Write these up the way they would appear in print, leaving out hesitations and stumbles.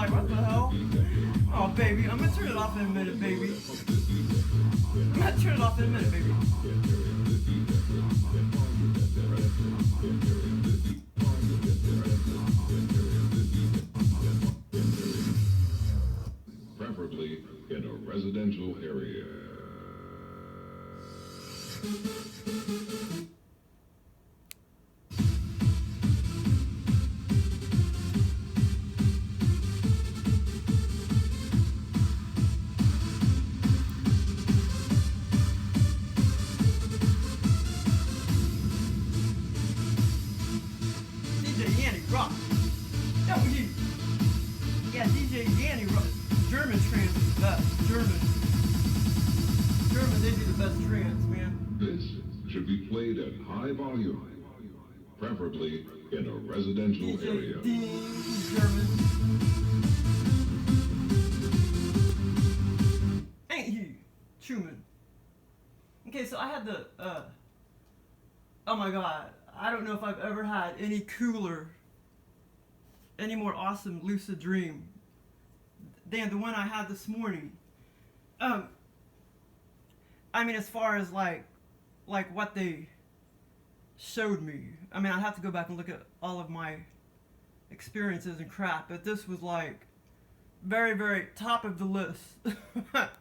like, what the hell? Oh, baby, I'm gonna turn it off in a minute, baby. I'm gonna turn it off in a minute, baby. Preferably in a residential area. DJ Yanni rock. Don't you? Yeah, DJ Yanni rock. German trance is the best. German, they do the best trance, man. This should be played at high volume, preferably in a residential area. DJ Dean, German. Ain't he? Truman. Okay, so I had the, oh my god, I don't know if I've ever had any cooler, any more awesome lucid dream than the one I had this morning. I mean, as far as like what they showed me, I mean, I'd have to go back and look at all of my experiences and crap, but this was like very, very top of the list. But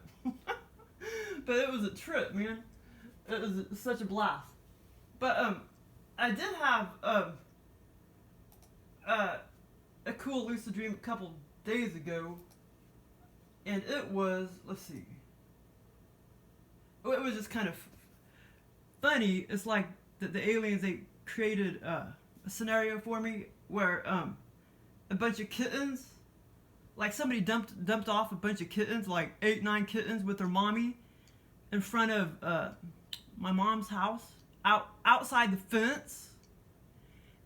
it was a trip, man. It was such a blast. But I did have a cool lucid dream a couple days ago, and it was, let's see, it was just kind of funny. It's like the aliens, they created a scenario for me where a bunch of kittens, like somebody dumped off a bunch of kittens, like 8-9 kittens with their mommy in front of my mom's house, outside the fence.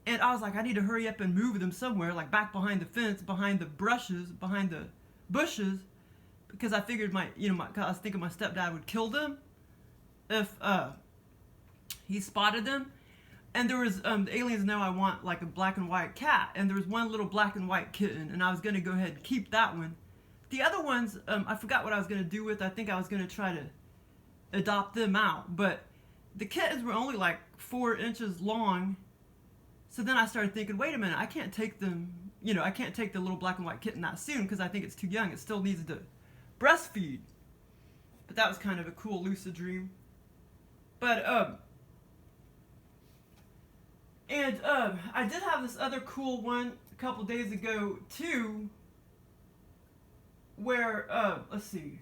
And I was like, I need to hurry up and move them somewhere, like back behind the fence, behind the bushes, because I figured I was thinking my stepdad would kill them if he spotted them. And there was, the aliens know I want like a black and white cat, and there was one little black and white kitten, and I was gonna go ahead and keep that one. The other ones, I forgot what I was gonna do with. I think I was gonna try to adopt them out, but the kittens were only like 4 inches long. So then I started thinking, wait a minute, I can't take them, I can't take the little black and white kitten that soon because I think it's too young. It still needs to breastfeed. But that was kind of a cool lucid dream. But I did have this other cool one a couple days ago too, where let's see,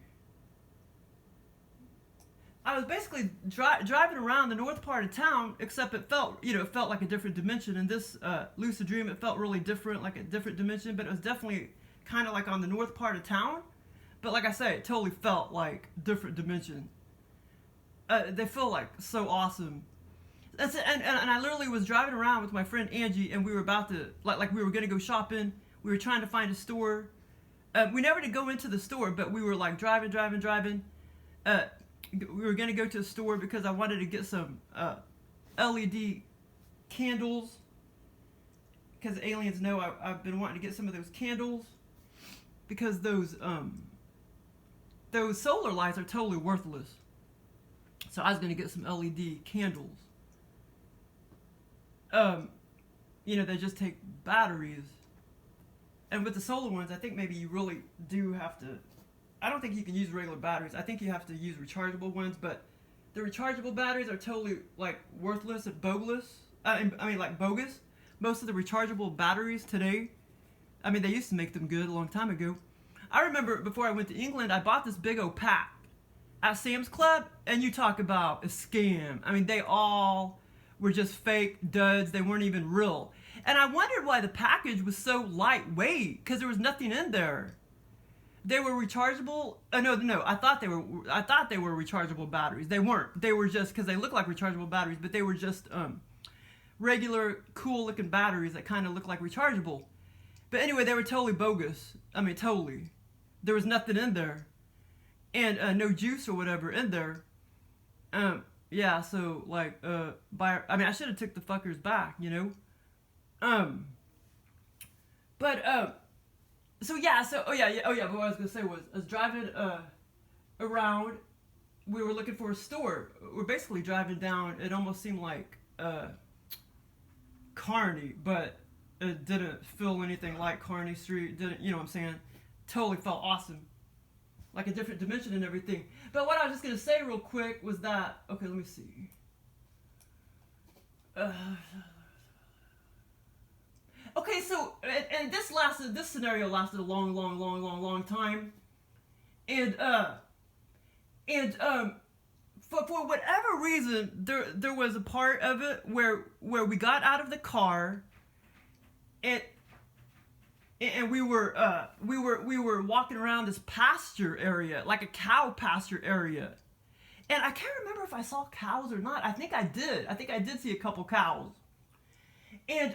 I was basically driving around the north part of town, except it felt like a different dimension. In this lucid dream, it felt really different, like a different dimension, but it was definitely kind of like on the north part of town. But like I say, it totally felt like different dimension. They feel like so awesome. That's it. And I literally was driving around with my friend Angie, and we were about to, like we were going to go shopping. We were trying to find a store. We never did go into the store, but we were like driving. We were going to go to a store because I wanted to get some LED candles, because aliens know I've been wanting to get some of those candles, because those solar lights are totally worthless. So I was going to get some LED candles. They just take batteries. And with the solar ones, I think maybe you really do have to, I don't think you can use regular batteries. I think you have to use rechargeable ones, but the rechargeable batteries are totally like worthless and bogus. Bogus. Most of the rechargeable batteries today, they used to make them good a long time ago. I remember before I went to England, I bought this big old pack at Sam's Club, and you talk about a scam. They all were just fake duds. They weren't even real. And I wondered why the package was so lightweight, because there was nothing in there. They were rechargeable. No. I thought they were rechargeable batteries. They weren't. They were just, because they look like rechargeable batteries, but they were just regular, cool-looking batteries that kind of look like rechargeable. But anyway, they were totally bogus. Totally. There was nothing in there, and no juice or whatever in there. Yeah. So like, I should have took the fuckers back, But So yeah, but what I was gonna say was, I was driving around. We were looking for a store. We're basically driving down. It almost seemed like Kearney, but it didn't feel anything like Kearney Street. Didn't, you know what I'm saying? Totally felt awesome, like a different dimension and everything. But what I was just gonna say real quick was that, okay, let me see. Okay, so and this scenario lasted a long time, and for whatever reason, there was a part of it where we got out of the car, and we were walking around this pasture area, like a cow pasture area, and I can't remember if I saw cows or not. I think I did see a couple cows, and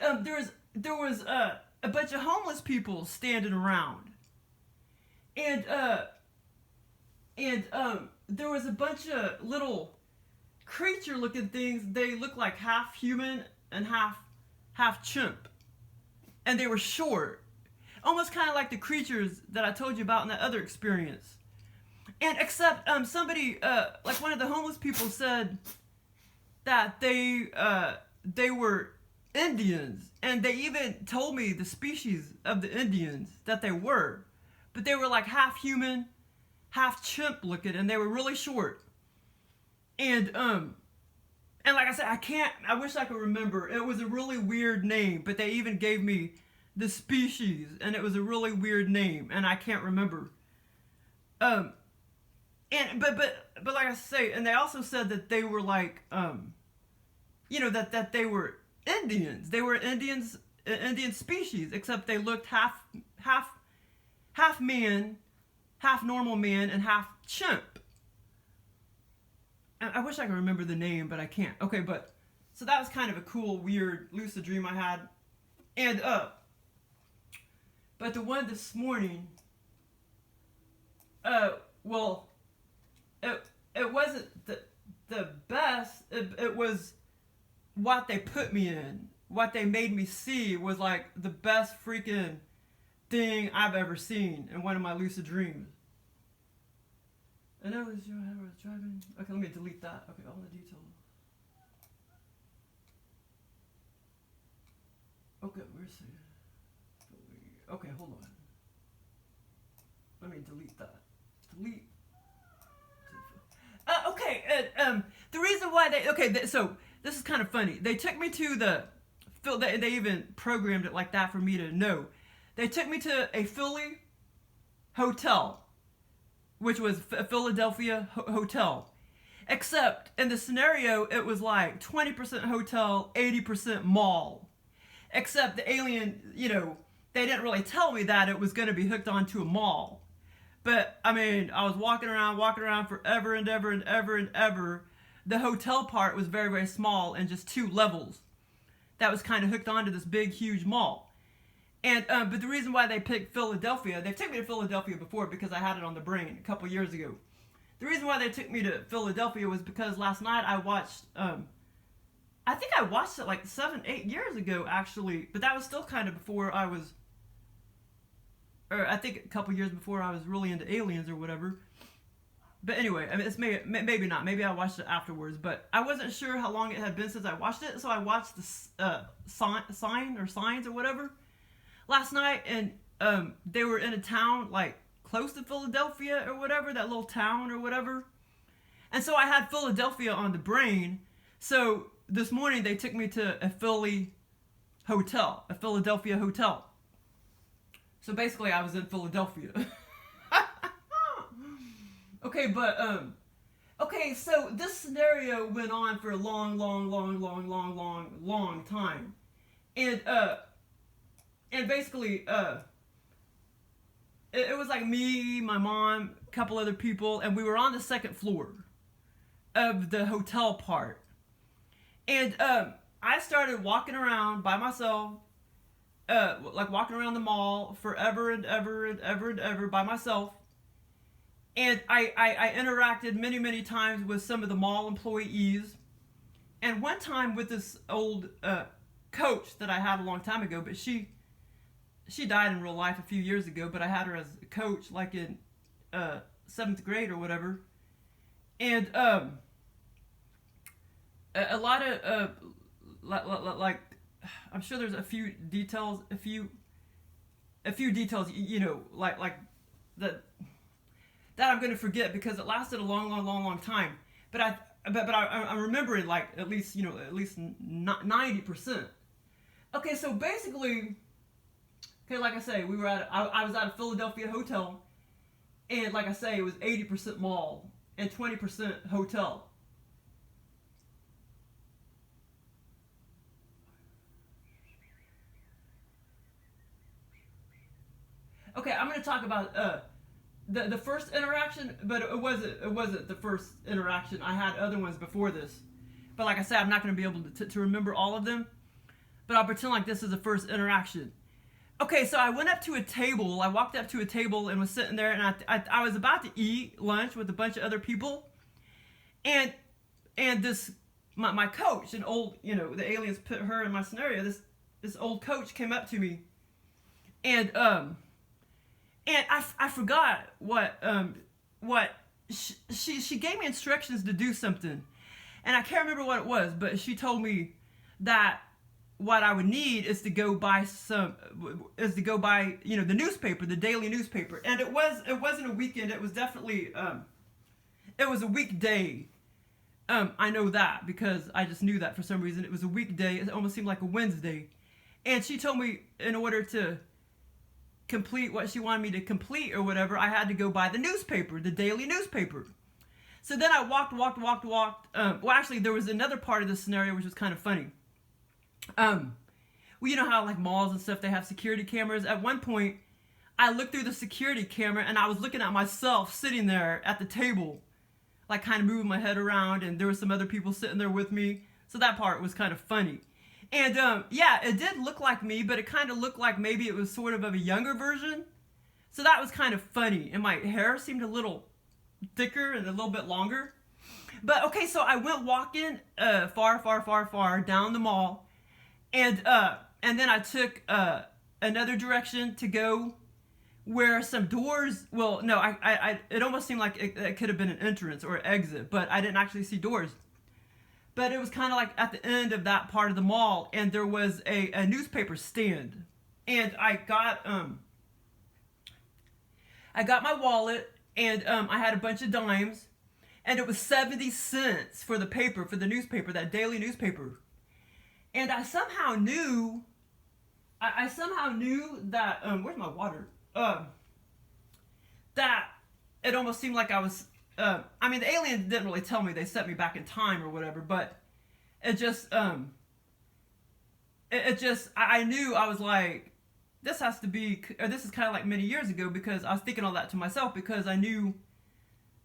there was a bunch of homeless people standing around, and there was a bunch of little creature-looking things. They looked like half human and half chimp, and they were short, almost kind of like the creatures that I told you about in that other experience. And except somebody, like one of the homeless people, said that they were Indians, and they even told me the species of the Indians that they were, but they were like half human, half chimp looking, and they were really short. And like I said, I wish I could remember. It was a really weird name, but they even gave me the species, and it was a really weird name, and I can't remember. But like I say, and they also said that they were like, that they were Indians. They were Indians, Indian species, except they looked half man, half normal man, and half chimp. And I wish I could remember the name, but I can't. Okay, but so that was kind of a cool, weird, lucid dream I had. And but the one this morning, well, it wasn't the best. It was what they put me in. What they made me see was like the best freaking thing I've ever seen in one of my lucid dreams. And I was driving. Okay, let me delete that. Okay, all the details. Okay, where's it? Okay, hold on. Let me delete that. Delete. The reason why so this is kind of funny. They took me to they even programmed it like that for me to know. They took me to a Philly hotel, which was a Philadelphia hotel. Except in the scenario, it was like 20% hotel, 80% mall. Except the alien, they didn't really tell me that it was going to be hooked onto a mall. But, I mean, I was walking around forever and ever. The hotel part was very, very small and just 2 levels. That was kind of hooked onto this big, huge mall. And, but the reason why they picked Philadelphia, they've taken me to Philadelphia before because I had it on the brain a couple years ago. The reason why they took me to Philadelphia was because last night I watched, I think I watched it like 7-8 years ago, actually. But that was still kind of before I was, or I think a couple years before I was really into aliens or whatever. But anyway, I mean, it's maybe not. Maybe I watched it afterwards. But I wasn't sure how long it had been since I watched it. So I watched the signs or whatever last night. And they were in a town like close to Philadelphia or whatever, that little town or whatever. And so I had Philadelphia on the brain. So this morning they took me to a Philadelphia hotel. So basically I was in Philadelphia. Okay, but okay, so this scenario went on for a long time. And basically it was like me, my mom, a couple other people, and we were on the 2nd floor of the hotel part. And I started walking around by myself, like walking around the mall forever and ever by myself. And I interacted many times with some of the mall employees. And one time with this old coach that I had a long time ago, but she she died in real life a few years ago, but I had her as a coach, like in 7th grade or whatever. And a lot of like, I'm sure there's a few details, you know, like that I'm going to forget because it lasted a long time. But I'm remembering like at least 90%. Okay, so basically, okay, like I say, I was at a Philadelphia hotel, and like I say, it was 80% mall and 20% hotel. Okay, I'm going to talk about the first interaction, but it wasn't the first interaction. I had other ones before this, but like I said, I'm not going to be able to remember all of them. But I'll pretend like this is the first interaction. Okay, so I went up to a table. I walked up to a table and was sitting there, and I was about to eat lunch with a bunch of other people, and this my coach, an old, you know, the aliens put her in my scenario. This old coach came up to me, and I forgot what she gave me instructions to do something, and I can't remember what it was, but she told me that what I would need is to go buy you know, the newspaper, the daily newspaper. And it wasn't a weekend, it was definitely it was a weekday. I know that because I just knew that for some reason. It was a weekday. It almost seemed like a Wednesday. And she told me in order to complete what she wanted me to complete or whatever, I had to go buy the newspaper, the daily newspaper. So then I walked. Well, actually, there was another part of this scenario which was kind of funny. Well, you know how like malls and stuff, they have security cameras. At one point, I looked through the security camera and I was looking at myself sitting there at the table, like kind of moving my head around, and there were some other people sitting there with me. So that part was kind of funny. And yeah, it did look like me, but it kind of looked like maybe it was sort of a younger version. So that was kind of funny. And my hair seemed a little thicker and a little bit longer. But okay, so I went walking far down the mall. And then I took another direction to go where some doors, well, no, it almost seemed like it could have been an entrance or an exit, but I didn't actually see doors. But it was kind of like at the end of that part of the mall, and there was a newspaper stand. And I got my wallet, and I had a bunch of dimes, and it was 70 cents for the paper, for the newspaper, that daily newspaper. And I somehow knew that, where's my water? That it almost seemed like I was, I mean, the aliens didn't really tell me, they set me back in time or whatever, but it just, I knew, I was like, this has to be, or this is kind of like many years ago, because I was thinking all that to myself, because I knew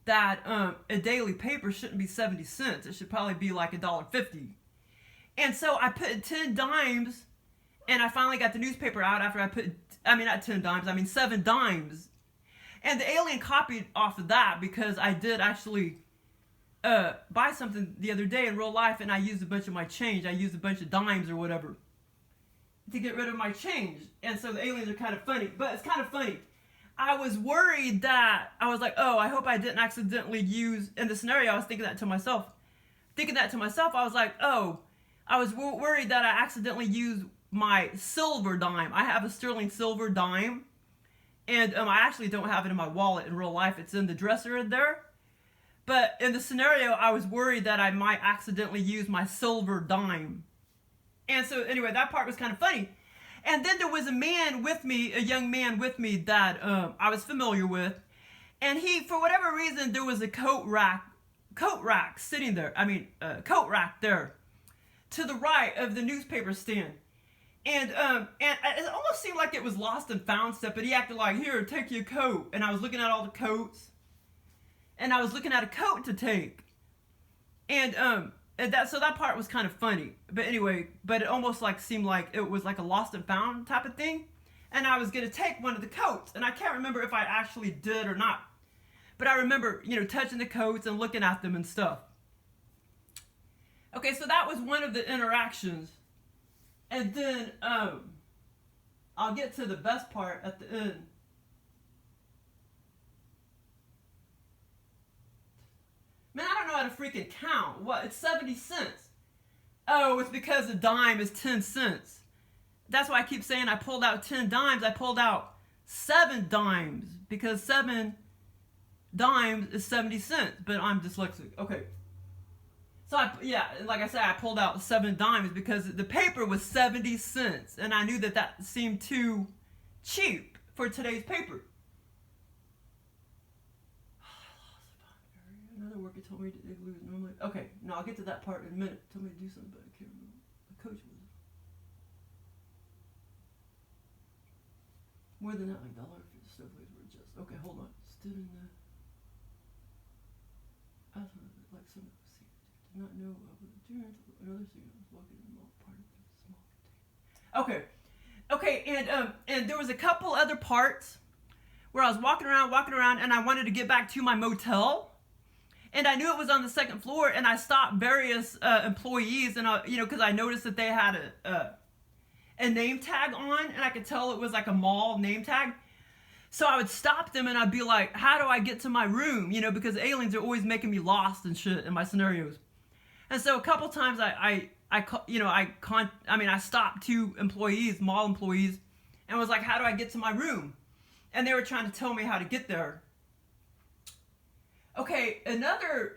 that a daily paper shouldn't be 70 cents. It should probably be like $1.50. And so I put 10 dimes, and I finally got the newspaper out after not 10 dimes, 7 dimes. And the alien copied off of that, because I did actually buy something the other day in real life, and I used a bunch of my change. I used a bunch of dimes or whatever to get rid of my change. And so the aliens are kind of funny. But it's kind of funny. I was worried that, I was like, oh, I hope I didn't accidentally use, in the scenario, I was thinking that to myself. I was like, oh, I was worried that I accidentally used my silver dime. I have a sterling silver dime, and I actually don't have it in my wallet in real life. It's in the dresser in there. But in the scenario, I was worried that I might accidentally use my silver dime. And so anyway, that part was kind of funny. And then there was a young man with me that I was familiar with. And he, for whatever reason, there was a coat rack sitting there. Coat rack there, to the right of the newspaper stand. And it almost seemed like it was lost and found stuff, but he acted like, here, take your coat. And I was looking at all the coats, and I was looking at a coat to take. So that part was kind of funny. But anyway, but it almost like seemed like it was like a lost and found type of thing. And I was going to take one of the coats, and I can't remember if I actually did or not. But I remember, touching the coats and looking at them and stuff. Okay, so that was one of the interactions. And then, I'll get to the best part at the end. Man, I don't know how to freaking count. What? It's 70 cents. Oh, it's because a dime is 10 cents. That's why I keep saying I pulled out 10 dimes. I pulled out 7 dimes because 7 dimes is 70 cents. But I'm dyslexic. Okay. So, like I said, I pulled out 7 dimes because the paper was 70 cents. And I knew that that seemed too cheap for today's paper. Another worker told me to igloo normally. Okay, no, I'll get to that part in a minute. Told me to do something, but I can't remember. The coach was more than that, like dollar for the snowflakes were just okay. Hold on, stood in the. I was like some did not know I was doing another thing. I was walking in the mall part of the small container. Okay, and there was a couple other parts where I was walking around, and I wanted to get back to my motel. And I knew it was on the 2nd floor, and I stopped various employees, and because I noticed that they had a name tag on, and I could tell it was like a mall name tag. So I would stop them, and I'd be like, "How do I get to my room?" Because aliens are always making me lost and shit in my scenarios. And so a couple times I stopped 2 employees, mall employees, and was like, "How do I get to my room?" And they were trying to tell me how to get there. Okay, another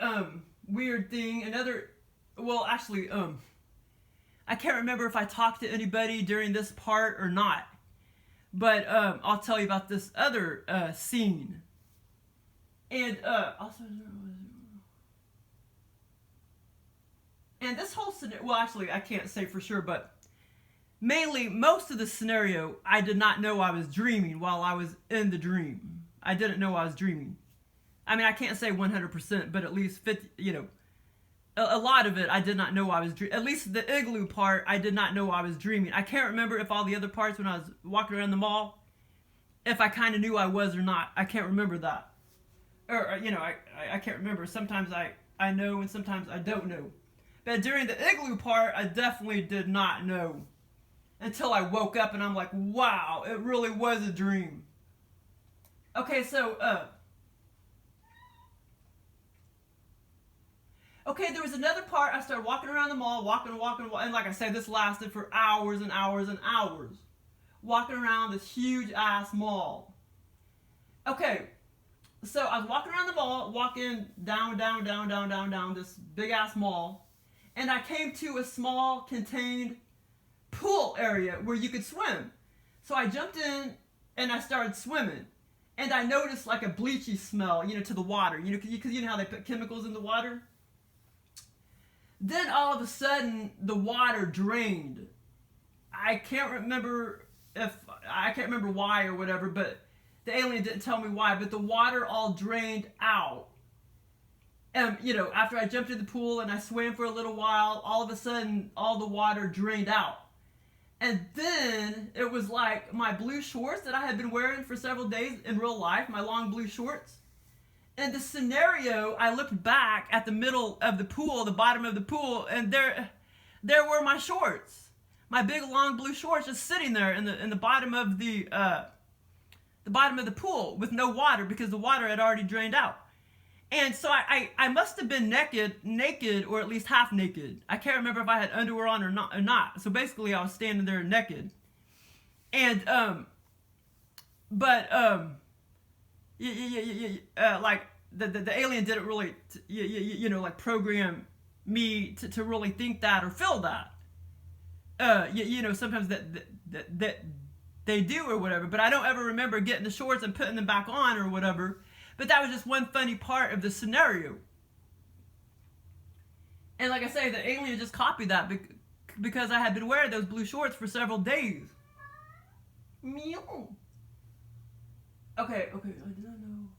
weird thing, I can't remember if I talked to anybody during this part or not, but I'll tell you about this other scene. And this whole scenario, well, actually, I can't say for sure, but mainly, most of the scenario, I did not know I was dreaming while I was in the dream. I didn't know I was dreaming. I mean, I can't say 100%, but at least 50, a lot of it, I did not know I was dreaming. At least the igloo part, I did not know I was dreaming. I can't remember if all the other parts when I was walking around the mall, if I kind of knew I was or not. I can't remember that. Or, I can't remember. Sometimes I know and sometimes I don't know. But during the igloo part, I definitely did not know. Until I woke up and I'm like, wow, it really was a dream. Okay, so, okay, there was another part. I started walking around the mall, walking, and like I said, this lasted for hours and hours and hours. Walking around this huge ass mall. Okay, so I was walking around the mall, walking down this big ass mall, and I came to a small contained pool area where you could swim. So I jumped in and I started swimming. And I noticed like a bleachy smell, to the water, because you know how they put chemicals in the water? Then all of a sudden, the water drained. I can't remember why or whatever, but the alien didn't tell me why, but the water all drained out. And, after I jumped in the pool and I swam for a little while, all of a sudden, all the water drained out. And then it was like my blue shorts that I had been wearing for several days in real life, my long blue shorts. In the scenario, I looked back at the middle of the pool, the bottom of the pool, and there were my shorts, my big long blue shorts, just sitting there in the bottom of the bottom of the pool with no water because the water had already drained out. And so I must have been naked or at least half naked. I can't remember if I had underwear on or not. So basically, I was standing there naked, and like the alien didn't really, like program me to really think that or feel that. Sometimes that they do or whatever, but I don't ever remember getting the shorts and putting them back on or whatever. But that was just one funny part of the scenario. And like I say, the alien just copied that because I had been wearing those blue shorts for several days. Meow. Okay, I did not know.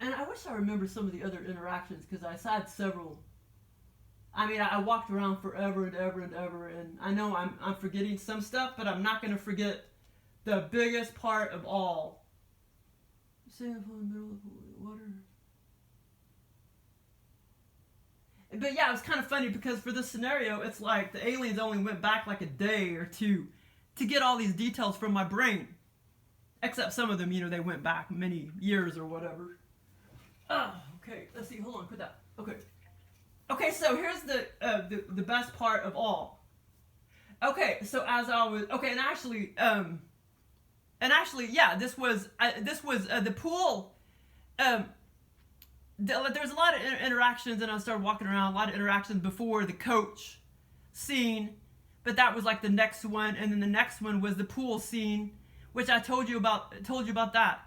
And I wish I remember some of the other interactions because I had several. I mean, I walked around forever and ever and ever, and I know I'm forgetting some stuff, but I'm not going to forget the biggest part of all. Standing in the middle of the water. But yeah, it was kind of funny because for this scenario, it's like the aliens only went back like a day or two to get all these details from my brain. Except some of them, you know, they went back many years or whatever. Oh, okay. Let's see. Hold on. Put that. Okay. Okay. So here's the best part of all. Okay. So as I was and actually, yeah, this was the pool. There's a lot of interactions, and I started walking around. A lot of interactions before the coach scene, but that was like the next one, and then the next one was the pool scene, which I told you about that.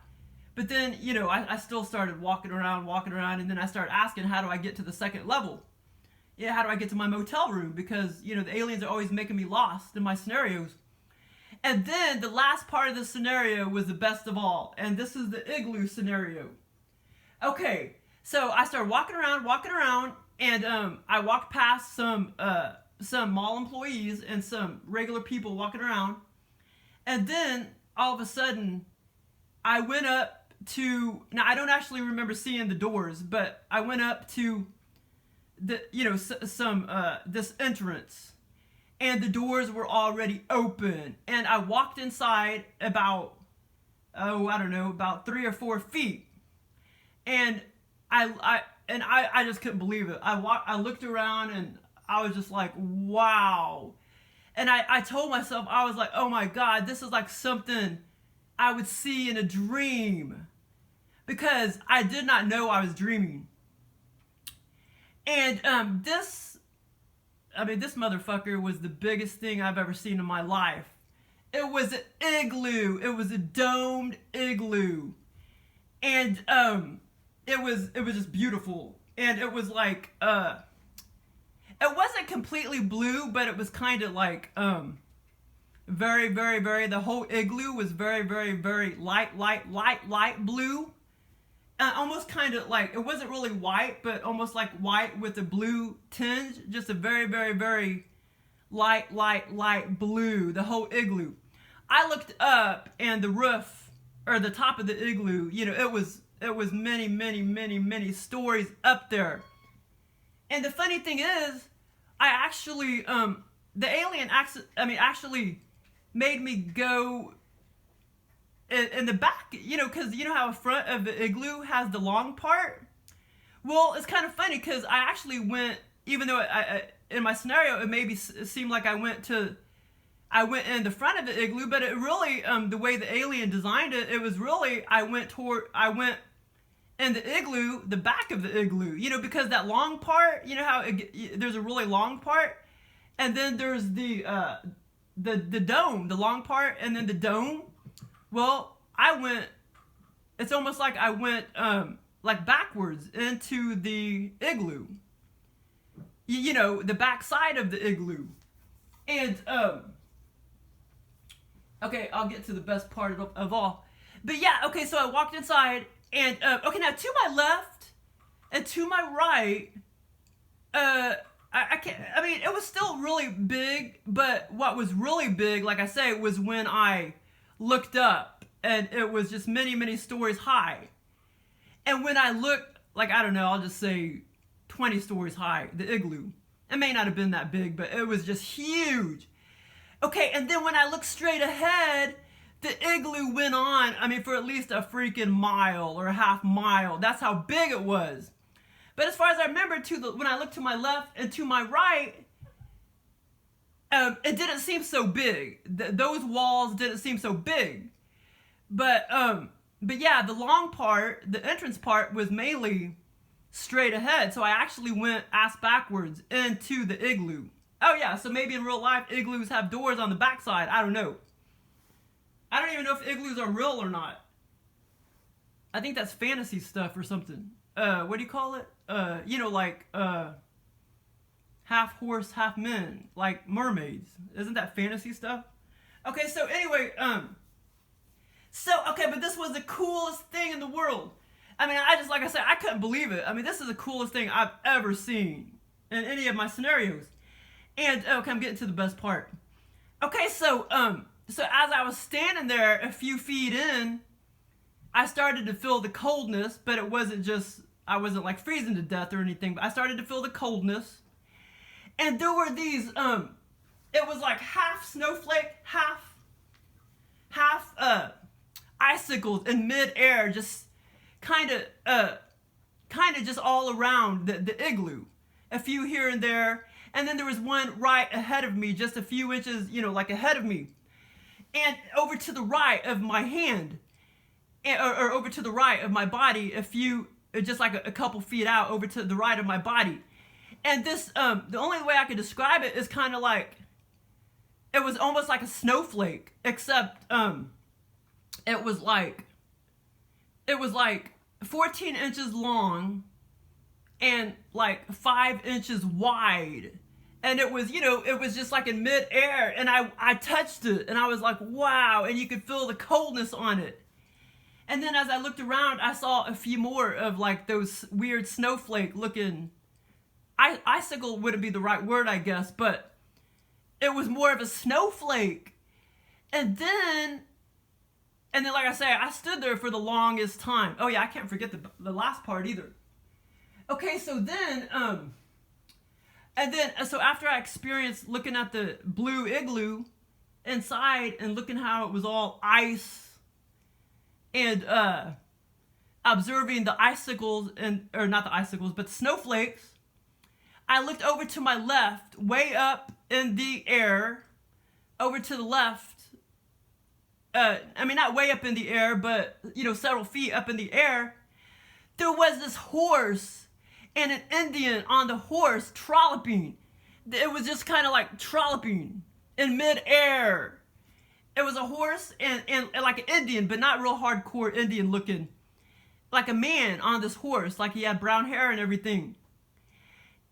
But then, you know, I still started walking around, and then I started asking, how do I get to the second level? Yeah, how do I get to my motel room? Because, you know, the aliens are always making me lost in my scenarios. And then the last part of the scenario was the best of all, and this is the igloo scenario. Okay, so I started walking around, and I walked past some mall employees and some regular people walking around, and then all of a sudden, I went up to, now I don't actually remember seeing the doors, but I went up to the, you know, this entrance, and the doors were already open, and I walked inside about, about 3 or 4 feet, and I just couldn't believe it. I looked around, and I was just like, wow. And I told myself, I was like, oh my God, this is like something I would see in a dream. Because I did not know I was dreaming. And this motherfucker was the biggest thing I've ever seen in my life. It was an igloo. It was a domed igloo. And it was just beautiful. And it was like, it wasn't completely blue, but it was kind of like, very, very, very, the whole igloo was very, very, very light blue. Almost kind of like, it wasn't really white, but almost like white with a blue tinge. Just a very, very, very light blue, the whole igloo. I looked up, and the roof, or the top of the igloo, you know, it was many, many, many, many stories up there. And the funny thing is, I actually, the alien actually made me go in the back, you know, because you know how the front of the igloo has the long part? Well, it's kind of funny because I actually went, even though in my scenario, it maybe seemed like I went in the front of the igloo, but it really, the way the alien designed it, it was really, I went in the igloo, the back of the igloo, you know, because that long part, you know how there's a really long part, and then there's the dome, the long part, and then the dome. Well, it's almost like I went, like backwards into the igloo. You know, the back side of the igloo. And, okay, I'll get to the best part of all. But yeah, okay, so I walked inside, and, okay, now to my left and to my right, it was still really big, but what was really big, like I say, was when I looked up, and it was just many, many stories high. And when I looked, like, I don't know, I'll just say 20 stories high, the igloo. It may not have been that big, but it was just huge. Okay, and then when I looked straight ahead, the igloo went on, for at least a freaking mile or a half mile. That's how big it was. But as far as I remember, when I looked to my left and to my right, it didn't seem so big. Those walls didn't seem so big. But yeah, the long part, the entrance part, was mainly straight ahead. So I actually went ass backwards into the igloo. Oh yeah, so maybe in real life, igloos have doors on the backside. I don't know. I don't even know if igloos are real or not. I think that's fantasy stuff or something. What do you call it? Like half horse, half men, like mermaids. Isn't that fantasy stuff? Okay, so anyway, but this was the coolest thing in the world. Like I said, I couldn't believe it. This is the coolest thing I've ever seen in any of my scenarios. And, okay, I'm getting to the best part. Okay, so as I was standing there a few feet in, I started to feel the coldness, but it wasn't just I wasn't like freezing to death or anything, but I started to feel the coldness. And there were these, it was like half snowflake, half icicles in midair, just kind of just all around the igloo. A few here and there. And then there was one right ahead of me, just a few inches, like ahead of me. And over to the right of my hand, or over to the right of my body, just like a couple feet out over to the right of my body. And this, the only way I could describe it is kind of like, it was almost like a snowflake, except, it was like 14 inches long and like 5 inches wide. And it was, it was just like in midair, and I touched it, and I was like, wow, and you could feel the coldness on it. And then as I looked around, I saw a few more of like those weird snowflake looking, icicle wouldn't be the right word, I guess, but it was more of a snowflake. And then like I say, I stood there for the longest time. Oh yeah, I can't forget the last part either. Okay, so then, so after I experienced looking at the blue igloo inside and looking how it was all ice and observing the icicles, or not the icicles, but the snowflakes, I looked over to my left, way up in the air, over to the left. Not way up in the air, but, several feet up in the air. There was this horse and an Indian on the horse trolloping. It was just kind of like trolloping in midair. It was a horse and like an Indian, but not real hardcore Indian looking. Like a man on this horse, like he had brown hair and everything.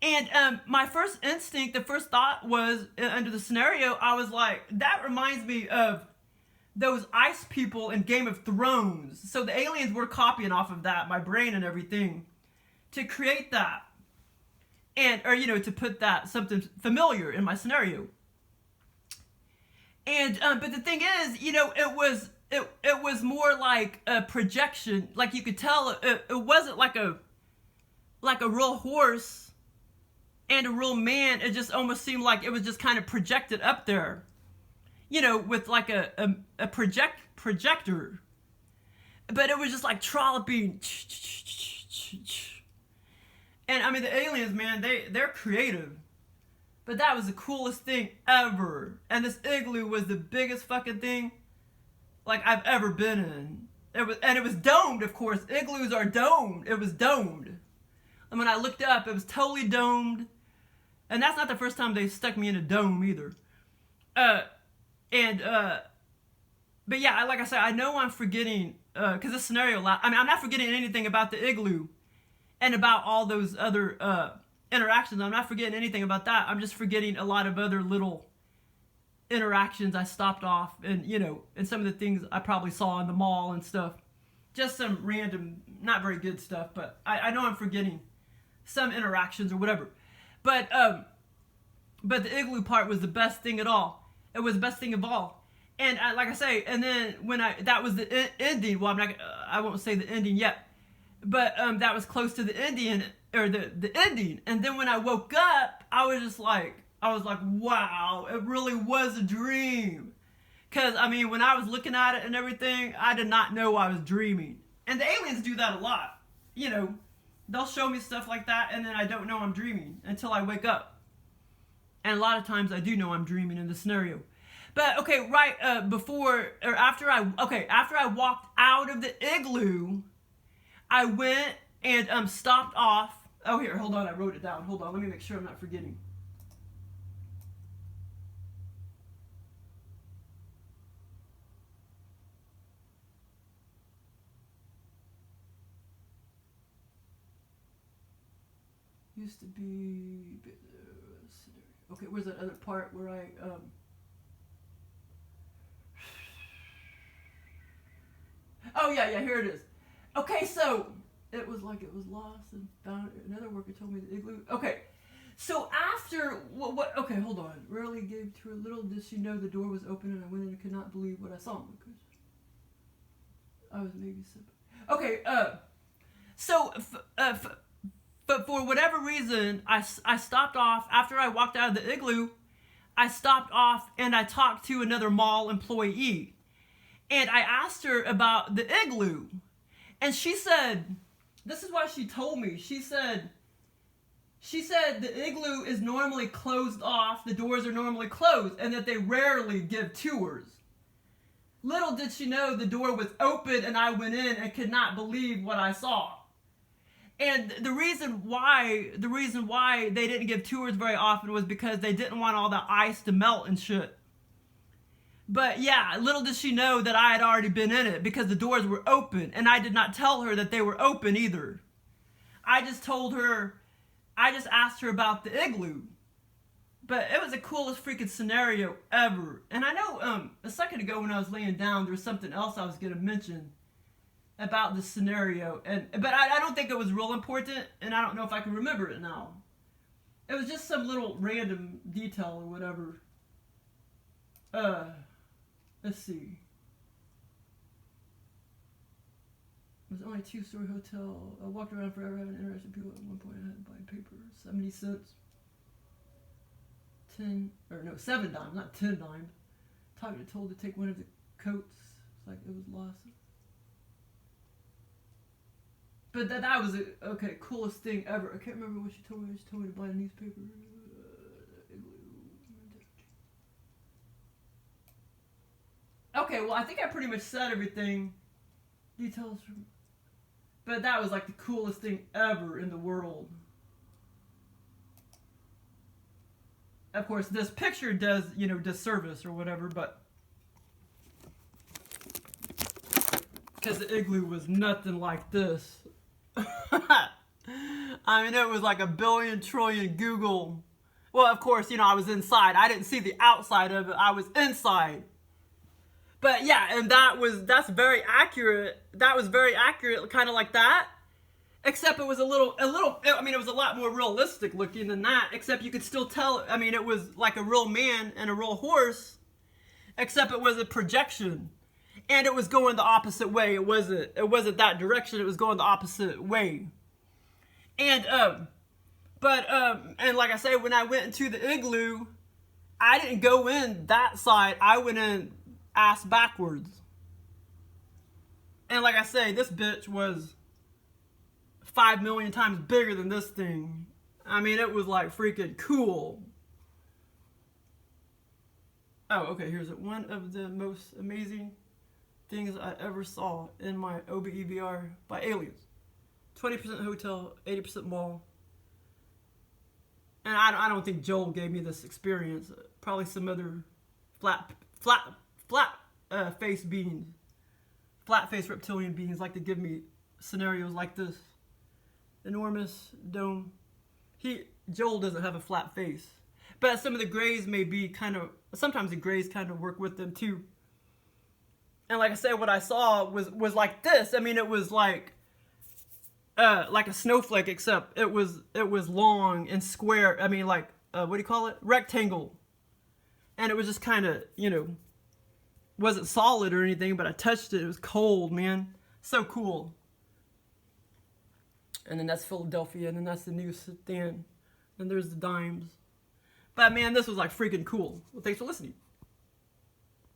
And my first instinct, the first thought was, under the scenario, I was like, that reminds me of those ice people in Game of Thrones. So the aliens were copying off of that, my brain and everything, to create that. Or to put that, something familiar in my scenario. And, but the thing is, it was more like a projection. Like you could tell, it wasn't like a real horse and a real man. It just almost seemed like it was just kind of projected up there, with like a projector. But it was just like trolloping. And the aliens, man, they're creative. But that was the coolest thing ever. And this igloo was the biggest fucking thing like I've ever been in. It was domed, of course. Igloos are domed. It was domed. And when I looked up, it was totally domed. And that's not the first time they stuck me in a dome either. But yeah, like I said, I know I'm forgetting, because this scenario, I'm not forgetting anything about the igloo and about all those other interactions. I'm not forgetting anything about that. I'm just forgetting a lot of other little interactions I stopped off and, and some of the things I probably saw in the mall and stuff. Just some random, not very good stuff, but I know I'm forgetting some interactions or whatever. But the igloo part was the best thing at all. It was the best thing of all. And like I say, and then that was the ending. Well, I won't say the ending yet, but that was close to the Indian, or the ending. And then when I woke up, I was like, wow, it really was a dream. Because, when I was looking at it and everything, I did not know I was dreaming. And the aliens do that a lot. They'll show me stuff like that, and then I don't know I'm dreaming until I wake up. And a lot of times I do know I'm dreaming in the scenario. But, okay, right after I walked out of the igloo, I went and stopped off. Oh, here, hold on, I wrote it down. Hold on, let me make sure I'm not forgetting. Used to be... Okay, where's that other part where I... Oh, yeah, here it is. Okay, so... It was like it was lost and found. Another worker told me the igloo. Okay, so after... Okay, hold on. Rarely gave to her. Little did she know the door was open and I went in and could not believe what I saw. Because I was maybe simple. Okay, So, but for whatever reason, I stopped off after I walked out of the igloo. I stopped off and I talked to another mall employee, and I asked her about the igloo, and she said, "This is what she told me." She said the igloo is normally closed off. The doors are normally closed, and that they rarely give tours. Little did she know the door was open, and I went in and could not believe what I saw. And the reason why they didn't give tours very often was because they didn't want all the ice to melt and shit. But yeah, little did she know that I had already been in it because the doors were open, and I did not tell her that they were open either. I just asked her about the igloo. But it was the coolest freaking scenario ever. And I know a second ago when I was laying down, there was something else I was going to mention about the scenario, but I don't think it was real important, and I don't know if I can remember it now. It was just some little random detail or whatever. Let's see. It was only a 2-story hotel. I walked around forever having interesting people. At one point I had to buy paper, 70 cents. 7 dimes, not 10 dimes. Told to take one of the coats. It's like it was lost. But that was okay, coolest thing ever. I can't remember what she told me. She told me to buy a newspaper. Okay, well, I think I pretty much said everything. Details from... But that was like the coolest thing ever in the world. Of course, this picture does, disservice or whatever, but... Because the igloo was nothing like this. I mean, it was like a billion trillion Google. Well, of course, I was inside. I didn't see the outside of it. I was inside. But yeah, and that's very accurate. That was very accurate, kind of like that. Except it was it was a lot more realistic looking than that. Except you could still tell, it was like a real man and a real horse. Except it was a projection. And it was going the opposite way. It wasn't that direction. It was going the opposite way. And and like I say, when I went into the igloo, I didn't go in that side. I went in ass backwards. And like I say, this bitch was 5 million times bigger than this thing. It was like freaking cool. Oh, okay, here's it. One of the most amazing things I ever saw in my OBE-VR by aliens. 20% hotel, 80% mall. And I don't think Joel gave me this experience. Probably some other flat face beings. Flat face reptilian beings like to give me scenarios like this. Enormous dome. Joel doesn't have a flat face. But some of the grays may be sometimes the grays kind of work with them too. And like I said, what I saw was like this. It was like a snowflake, except it was long and square. What do you call it? Rectangle. And it was just kind of, wasn't solid or anything, but I touched it. It was cold, man. So cool. And then that's Philadelphia, and then that's the newsstand. And there's the dimes. But man, this was like freaking cool. Well, thanks for listening.